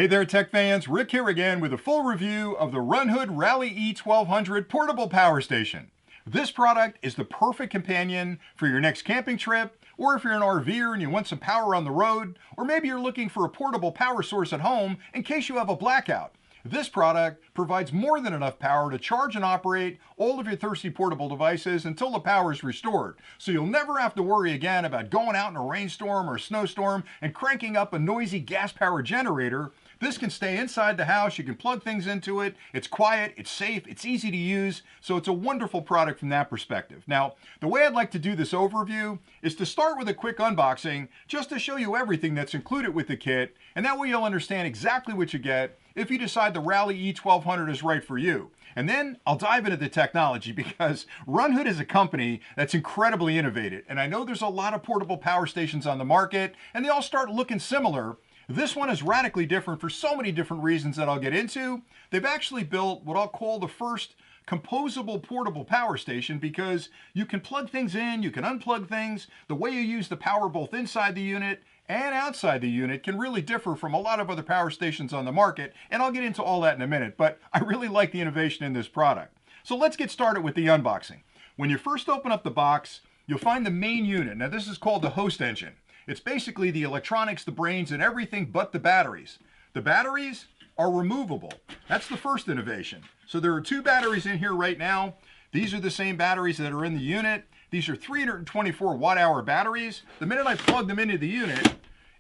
Hey there, tech fans. Rick here again with a full review of the Runhood Rallye E1200 portable power station. This product is the perfect companion for your next camping trip, or if you're an RVer and you want some power on the road, or maybe you're looking for a portable power source at home in case you have a blackout. This product provides more than enough power to charge and operate all of your thirsty portable devices until the power is restored. So you'll never have to worry again about going out in a rainstorm or a snowstorm and cranking up a noisy gas-powered generator. This can stay inside the house, you can plug things into it, it's quiet, it's safe, it's easy to use, so it's a wonderful product from that perspective. Now, the way I'd like to do this overview is to start with a quick unboxing, just to show you everything that's included with the kit, and that way you'll understand exactly what you get if you decide the Rallye E1200 is right for you. And then I'll dive into the technology because Runhood is a company that's incredibly innovative, and I know there's a lot of portable power stations on the market, and they all start looking similar. This one is radically different for so many different reasons that I'll get into. They've actually built what I'll call the first composable portable power station because you can plug things in, you can unplug things. The way you use the power both inside the unit and outside the unit can really differ from a lot of other power stations on the market, and I'll get into all that in a minute, but I really like the innovation in this product. So let's get started with the unboxing. When you first open up the box, you'll find the main unit. Now this is called the host engine. It's basically the electronics, the brains, and everything but the batteries. The batteries are removable. That's the first innovation. So there are two batteries in here right now. These are the same batteries that are in the unit. These are 324 watt-hour batteries. The minute I plug them into the unit,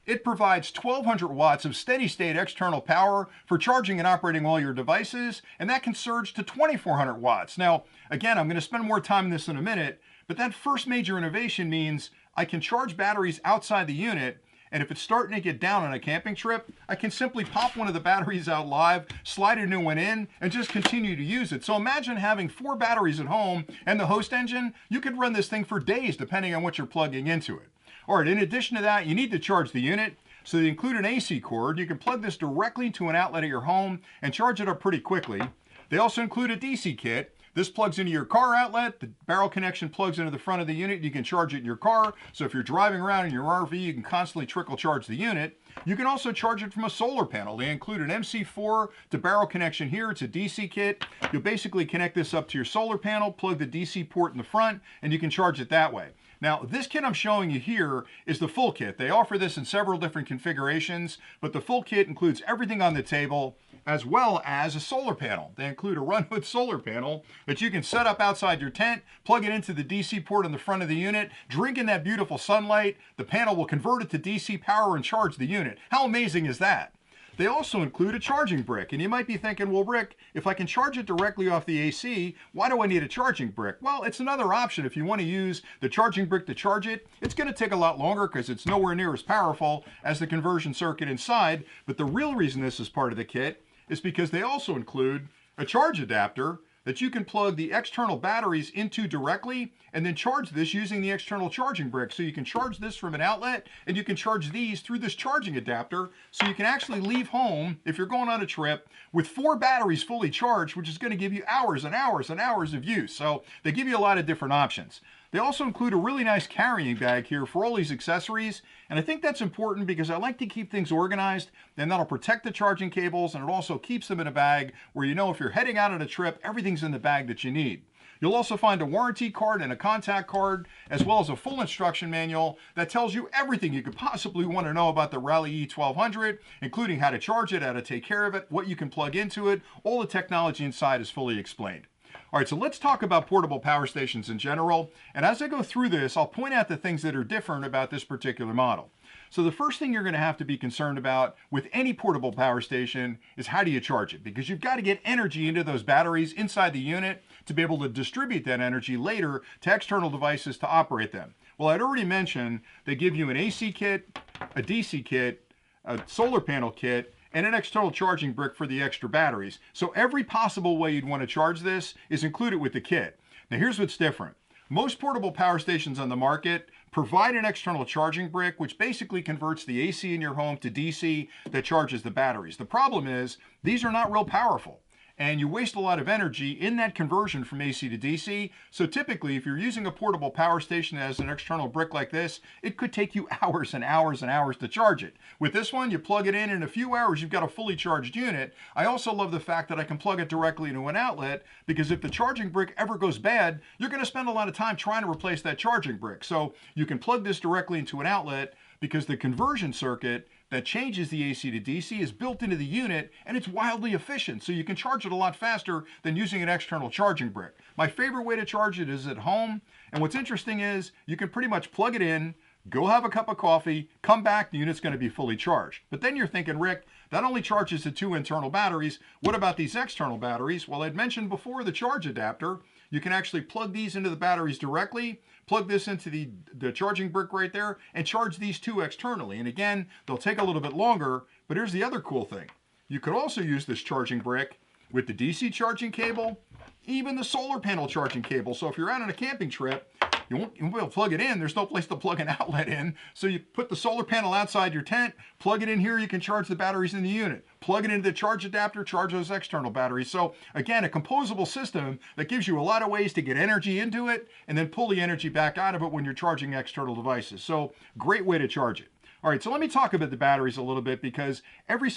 it provides 1200 watts of steady-state external power for charging and operating all your devices, and that can surge to 2400 watts. Now, again, I'm going to spend more time on this in a minute, but that first major innovation means I can charge batteries outside the unit, and if it's starting to get down on a camping trip, I can simply pop one of the batteries out live, slide a new one in, and just continue to use it. So imagine having 4 batteries at home and the host engine. You could run this thing for days depending on what you're plugging into it. All right, in addition to that, you need to charge the unit. So they include an AC cord. You can plug this directly to an outlet at your home and charge it up pretty quickly. They also include a DC kit. This plugs into your car outlet. The barrel connection plugs into the front of the unit. You can charge it in your car. So if you're driving around in your RV, you can constantly trickle charge the unit. You can also charge it from a solar panel. They include an MC4 to barrel connection here. It's a DC kit. You'll basically connect this up to your solar panel, plug the DC port in the front, and you can charge it that way. Now, this kit I'm showing you here is the full kit. They offer this in several different configurations, but the full kit includes everything on the table, as well as a solar panel. They include a Runhood solar panel that you can set up outside your tent, plug it into the DC port on the front of the unit, drink in that beautiful sunlight. The panel will convert it to DC power and charge the unit. How amazing is that? They also include a charging brick, and you might be thinking, well, Rick, if I can charge it directly off the AC, why do I need a charging brick? Well, it's another option. If you want to use the charging brick to charge it, it's going to take a lot longer because it's nowhere near as powerful as the conversion circuit inside, but the real reason this is part of the kit is because they also include a charge adapter that you can plug the external batteries into directly and then charge this using the external charging brick. So you can charge this from an outlet and you can charge these through this charging adapter. So you can actually leave home if you're going on a trip with 4 batteries fully charged, which is going to give you hours and hours and hours of use. So they give you a lot of different options. They also include a really nice carrying bag here for all these accessories, and I think that's important because I like to keep things organized, and that'll protect the charging cables, and it also keeps them in a bag where you know if you're heading out on a trip, everything's in the bag that you need. You'll also find a warranty card and a contact card, as well as a full instruction manual that tells you everything you could possibly want to know about the Rallye E1200, including how to charge it, how to take care of it, what you can plug into it. All the technology inside is fully explained. All right, so let's talk about portable power stations in general. And as I go through this, I'll point out the things that are different about this particular model. So the first thing you're going to have to be concerned about with any portable power station is how do you charge it? Because you've got to get energy into those batteries inside the unit to be able to distribute that energy later to external devices to operate them. Well, I'd already mentioned they give you an AC kit, a DC kit, a solar panel kit, and an external charging brick for the extra batteries. So every possible way you'd want to charge this is included with the kit. Now here's what's different. Most portable power stations on the market provide an external charging brick, which basically converts the AC in your home to DC that charges the batteries. The problem is these are not real powerful. and you waste a lot of energy in that conversion from AC to DC. So typically, if you're using a portable power station as an external brick like this, it could take you hours and hours and hours to charge it. With this one, you plug it in a few hours, you've got a fully charged unit. I also love the fact that I can plug it directly into an outlet, because if the charging brick ever goes bad, you're going to spend a lot of time trying to replace that charging brick. So you can plug this directly into an outlet, because the conversion circuit that changes the AC to DC is built into the unit, and it's wildly efficient, so you can charge it a lot faster than using an external charging brick. My favorite way to charge it is at home, and what's interesting is you can pretty much plug it in, go have a cup of coffee, come back, the unit's going to be fully charged. But then you're thinking, Rick, that only charges the 2 internal batteries. What about these external batteries? Well, I'd mentioned before the charge adapter. You can actually plug these into the batteries directly, plug this into the charging brick right there, and charge these 2 externally. And again, they'll take a little bit longer, but here's the other cool thing. You could also use this charging brick with the DC charging cable, even the solar panel charging cable. So if you're out on a camping trip, you won't be able to plug it in. There's no place to plug an outlet in. So you put the solar panel outside your tent, plug it in here, you can charge the batteries in the unit. Plug it into the charge adapter, charge those external batteries. So again, a composable system that gives you a lot of ways to get energy into it and then pull the energy back out of it when you're charging external devices. So great way to charge it. All right, so let me talk about the batteries a little bit, because every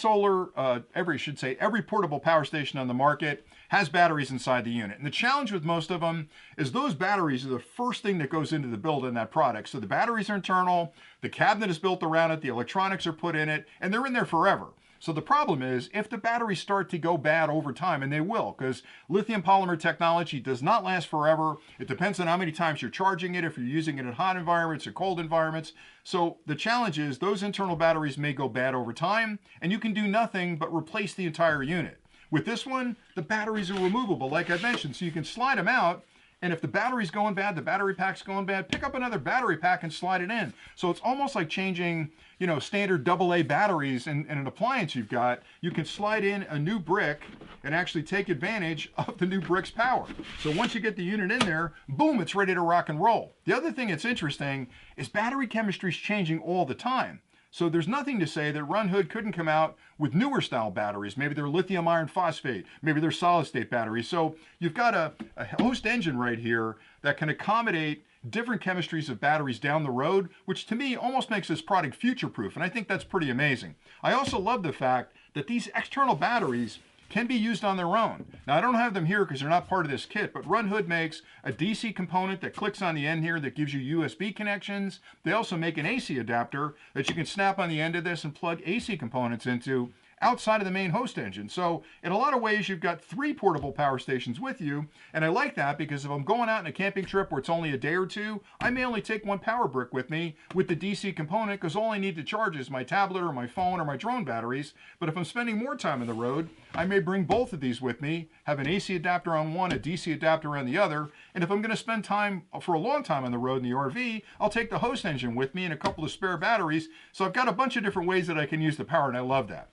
portable power station on the market has batteries inside the unit. And the challenge with most of them is those batteries are the first thing that goes into the build in that product. So the batteries are internal, the cabinet is built around it, the electronics are put in it, and they're in there forever. So the problem is, if the batteries start to go bad over time, and they will, because lithium polymer technology does not last forever. It depends on how many times you're charging it, if you're using it in hot environments or cold environments. So the challenge is those internal batteries may go bad over time, and you can do nothing but replace the entire unit. With this one, the batteries are removable, like I mentioned, so you can slide them out. And if the battery's going bad, the battery pack's going bad, pick up another battery pack and slide it in. So it's almost like changing, standard AA batteries in an appliance you've got. You can slide in a new brick and actually take advantage of the new brick's power. So once you get the unit in there, boom, it's ready to rock and roll. The other thing that's interesting is battery chemistry is changing all the time. So there's nothing to say that Runhood couldn't come out with newer style batteries. Maybe they're lithium iron phosphate, maybe they're solid state batteries. So you've got a host engine right here that can accommodate different chemistries of batteries down the road, which to me almost makes this product future proof. And I think that's pretty amazing. I also love the fact that these external batteries can be used on their own. Now, I don't have them here because they're not part of this kit, but Runhood makes a DC component that clicks on the end here that gives you USB connections. They also make an AC adapter that you can snap on the end of this and plug AC components into outside of the main host engine. So in a lot of ways, you've got 3 portable power stations with you. And I like that because if I'm going out on a camping trip where it's only a day or 2, I may only take 1 power brick with me with the DC component, because all I need to charge is my tablet or my phone or my drone batteries. But if I'm spending more time on the road, I may bring both of these with me, have an AC adapter on one, a DC adapter on the other. And if I'm going to spend time for a long time on the road in the RV, I'll take the host engine with me and a couple of spare batteries. So I've got a bunch of different ways that I can use the power, and I love that.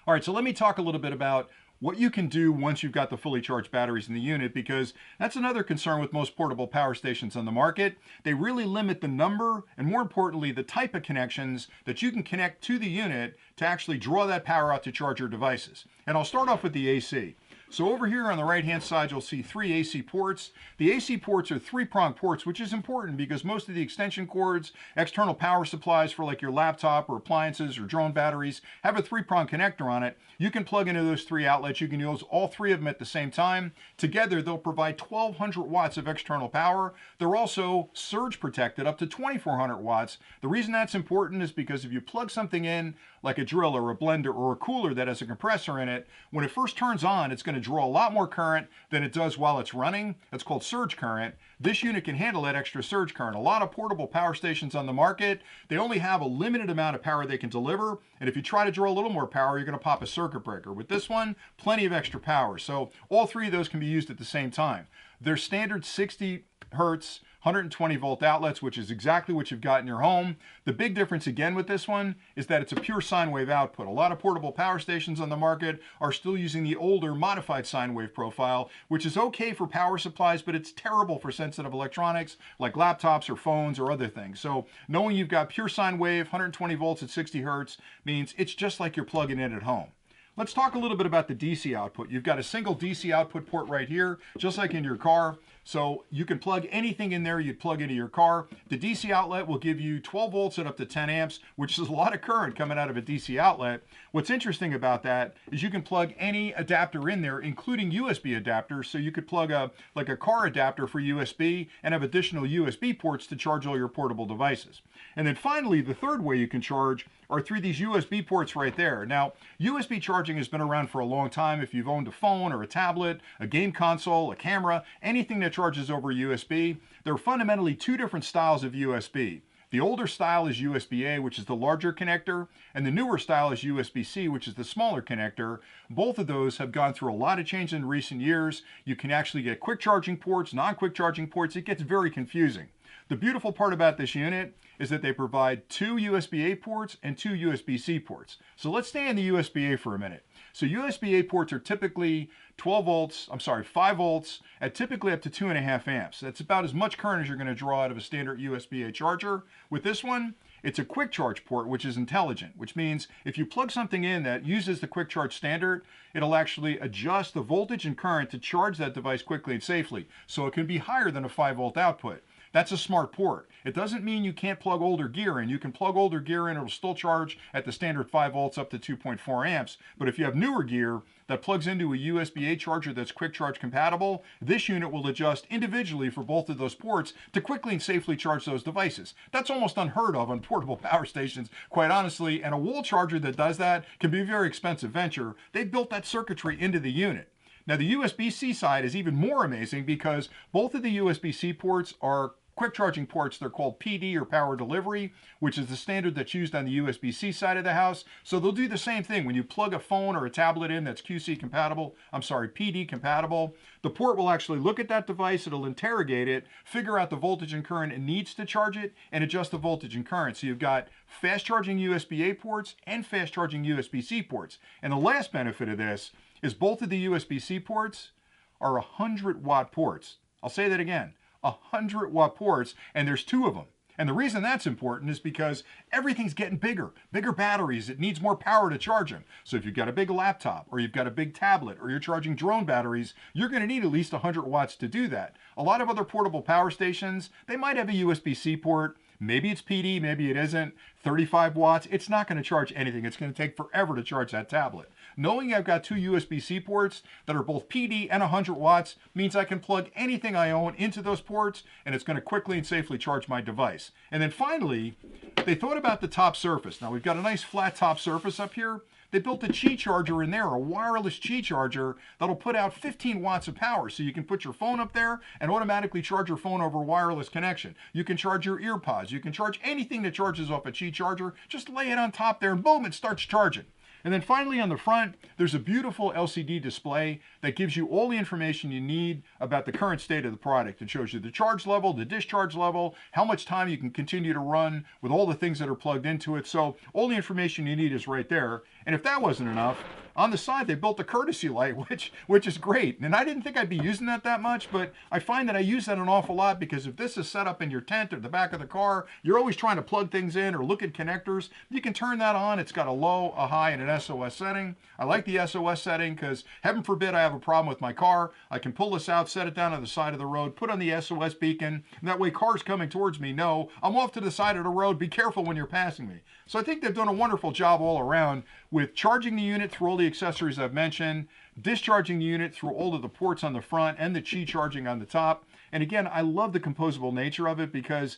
All right, so let me talk a little bit about what you can do once you've got the fully charged batteries in the unit, because that's another concern with most portable power stations on the market. They really limit the number and, more importantly, the type of connections that you can connect to the unit to actually draw that power out to charge your devices. And I'll start off with the AC. So over here on the right-hand side, you'll see 3 AC ports. The AC ports are 3-prong ports, which is important because most of the extension cords, external power supplies for like your laptop or appliances or drone batteries have a 3-prong connector on it. You can plug into those 3 outlets. You can use all 3 of them at the same time. Together, they'll provide 1,200 watts of external power. They're also surge protected up to 2,400 watts. The reason that's important is because if you plug something in like a drill or a blender or a cooler that has a compressor in it, when it first turns on, it's going to draw a lot more current than it does while it's running. That's called surge current. This unit can handle that extra surge current. A lot of portable power stations on the market, they only have a limited amount of power they can deliver. And if you try to draw a little more power, you're going to pop a circuit breaker. With this one, plenty of extra power. So all 3 of those can be used at the same time. They're standard 60 hertz, 120 volt outlets, which is exactly what you've got in your home. The big difference again with this one is that it's a pure sine wave output. A lot of portable power stations on the market are still using the older modified sine wave profile, which is okay for power supplies, but it's terrible for sensitive electronics like laptops or phones or other things. So knowing you've got pure sine wave, 120 volts at 60 hertz means it's just like you're plugging in at home. Let's talk a little bit about the DC output. You've got a single DC output port right here, just like in your car. So you can plug anything in there you'd plug into your car. The DC outlet will give you 12 volts at up to 10 amps, which is a lot of current coming out of a DC outlet. What's interesting about that is you can plug any adapter in there, including USB adapters. So you could plug like a car adapter for USB and have additional USB ports to charge all your portable devices. And then finally, the third way you can charge are through these USB ports right there. Now, USB charging has been around for a long time. If you've owned a phone or a tablet, a game console, a camera, anything that charges over USB, there are fundamentally two different styles of USB. The older style is USB-A, which is the larger connector, and the newer style is USB-C, which is the smaller connector. Both of those have gone through a lot of change in recent years. You can actually get quick charging ports, non-quick charging ports. It gets very confusing. The beautiful part about this unit is that they provide two USB-A ports and two USB-C ports. So let's stay in the USB-A for a minute. So USB-A ports are typically 5 volts at typically up to 2.5 amps. That's about as much current as you're going to draw out of a standard USB-A charger. With this one, it's a quick charge port, which is intelligent, which means if you plug something in that uses the quick charge standard, it'll actually adjust the voltage and current to charge that device quickly and safely. So it can be higher than a 5-volt output. That's a smart port. It doesn't mean you can't plug older gear in. You can plug older gear in, it'll still charge at the standard 5 volts up to 2.4 amps. But if you have newer gear that plugs into a USB-A charger that's quick charge compatible, this unit will adjust individually for both of those ports to quickly and safely charge those devices. That's almost unheard of on portable power stations, quite honestly, and a wall charger that does that can be a very expensive venture. They built that circuitry into the unit. Now the USB-C side is even more amazing because both of the USB-C ports are quick charging ports. They're called PD or power delivery, which is the standard that's used on the USB-C side of the house. So they'll do the same thing. When you plug a phone or a tablet in that's PD compatible, the port will actually look at that device, it'll interrogate it, figure out the voltage and current it needs to charge it, and adjust the voltage and current. So you've got fast charging USB-A ports and fast charging USB-C ports. And the last benefit of this is both of the USB-C ports are 100-watt ports. I'll say that again. 100-watt ports, and there's two of them. And the reason that's important is because everything's getting bigger batteries. It needs more power to charge them. So if you've got a big laptop or you've got a big tablet or you're charging drone batteries, you're going to need at least 100 watts to do that. A lot of other portable power stations, they might have a USB-C port. Maybe it's PD, maybe it isn't. 35 watts, it's not going to charge anything. It's going to take forever to charge that tablet. Knowing I've got two USB-C ports that are both PD and 100 watts means I can plug anything I own into those ports and it's going to quickly and safely charge my device. And then finally, they thought about the top surface. Now we've got a nice flat top surface up here. They built a Qi charger in there, a wireless Qi charger that'll put out 15 watts of power. So you can put your phone up there and automatically charge your phone over wireless connection. You can charge your ear pods. You can charge anything that charges off a Qi charger. Just lay it on top there and boom, it starts charging. And then finally on the front, there's a beautiful LCD display that gives you all the information you need about the current state of the product. It shows you the charge level, the discharge level, how much time you can continue to run with all the things that are plugged into it. So all the information you need is right there. And if that wasn't enough, on the side, they built a courtesy light, which is great. And I didn't think I'd be using that much, but I find that I use that an awful lot because if this is set up in your tent or the back of the car, you're always trying to plug things in or look at connectors. You can turn that on. It's got a low, a high, and an SOS setting. I like the SOS setting because heaven forbid I have a problem with my car. I can pull this out, set it down on the side of the road, put on the SOS beacon, and that way cars coming towards me know I'm off to the side of the road. Be careful when you're passing me. So I think they've done a wonderful job all around with charging the unit through all the accessories I've mentioned, discharging the unit through all of the ports on the front and the Qi charging on the top. And again, I love the composable nature of it because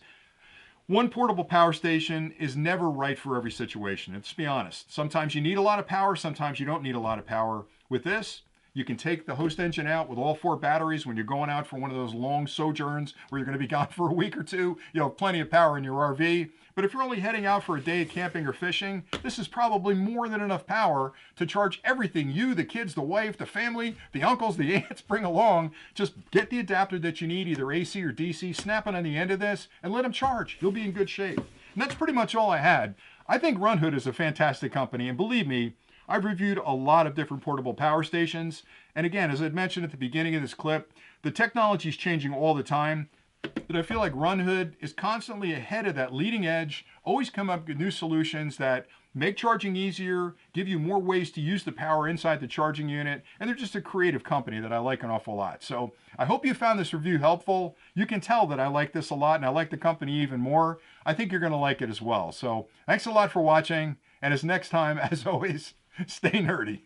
one portable power station is never right for every situation. Let's be honest. Sometimes you need a lot of power, sometimes you don't need a lot of power. With this, you can take the host engine out with all 4 batteries when you're going out for one of those long sojourns where you're going to be gone for a week or two. You'll have plenty of power in your RV. But if you're only heading out for a day of camping or fishing, this is probably more than enough power to charge everything you, the kids, the wife, the family, the uncles, the aunts bring along. Just get the adapter that you need, either AC or DC, snap it on the end of this, and let them charge. You'll be in good shape. And that's pretty much all I had. I think Runhood is a fantastic company, and believe me, I've reviewed a lot of different portable power stations. And again, as I mentioned at the beginning of this clip, the technology is changing all the time. But I feel like Runhood is constantly ahead of that leading edge, always come up with new solutions that make charging easier, give you more ways to use the power inside the charging unit, and they're just a creative company that I like an awful lot. So I hope you found this review helpful. You can tell that I like this a lot, and I like the company even more. I think you're going to like it as well. So thanks a lot for watching, and as next time, as always, stay nerdy.